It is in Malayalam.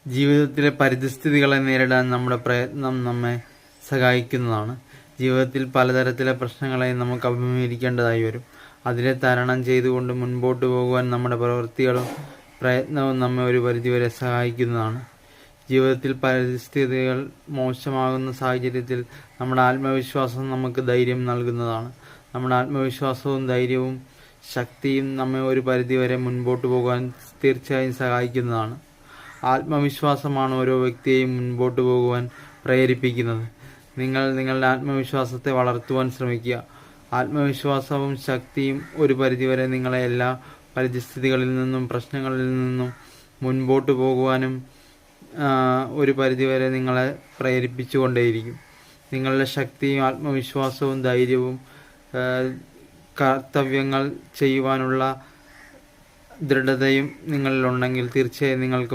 ജീവിതത്തിലെ പരിതസ്ഥിതികളെ നേരിടാൻ നമ്മുടെ പ്രയത്നം നമ്മെ സഹായിക്കുന്നതാണ്. ജീവിതത്തിൽ പലതരത്തിലെ പ്രശ്നങ്ങളെ നമുക്ക് അഭിമുഖീകരിക്കേണ്ടതായി വരും. അതിനെ തരണം ചെയ്തുകൊണ്ട് മുൻപോട്ട് പോകുവാൻ നമ്മുടെ പ്രവൃത്തികളും പ്രയത്നവും നമ്മെ ഒരു പരിധിവരെ സഹായിക്കുന്നതാണ്. ജീവിതത്തിൽ പരിസ്ഥിതികൾ മോശമാകുന്ന സാഹചര്യത്തിൽ നമ്മുടെ ആത്മവിശ്വാസം നമുക്ക് ധൈര്യം നൽകുന്നതാണ്. നമ്മുടെ ആത്മവിശ്വാസവും ധൈര്യവും ശക്തിയും നമ്മെ ഒരു പരിധിവരെ മുൻപോട്ട് പോകാൻ തീർച്ചയായും സഹായിക്കുന്നതാണ്. ആത്മവിശ്വാസമാണ് ഓരോ വ്യക്തിയെയും മുൻപോട്ട് പോകുവാൻ പ്രേരിപ്പിക്കുന്നത്. നിങ്ങൾ നിങ്ങളുടെ ആത്മവിശ്വാസത്തെ വളർത്തുവാൻ ശ്രമിക്കുക. ആത്മവിശ്വാസവും ശക്തിയും ഒരു പരിധിവരെ നിങ്ങളെ എല്ലാ പരിസ്ഥിതികളിൽ നിന്നും പ്രശ്നങ്ങളിൽ നിന്നും മുൻപോട്ട് പോകുവാനും ഒരു പരിധിവരെ നിങ്ങളെ പ്രേരിപ്പിച്ചുകൊണ്ടേയിരിക്കും. നിങ്ങളുടെ ശക്തിയും ആത്മവിശ്വാസവും ധൈര്യവും കർത്തവ്യങ്ങൾ ചെയ്യുവാനുള്ള ദൃഢതയും നിങ്ങളിലുണ്ടെങ്കിൽ തീർച്ചയായും നിങ്ങൾക്ക്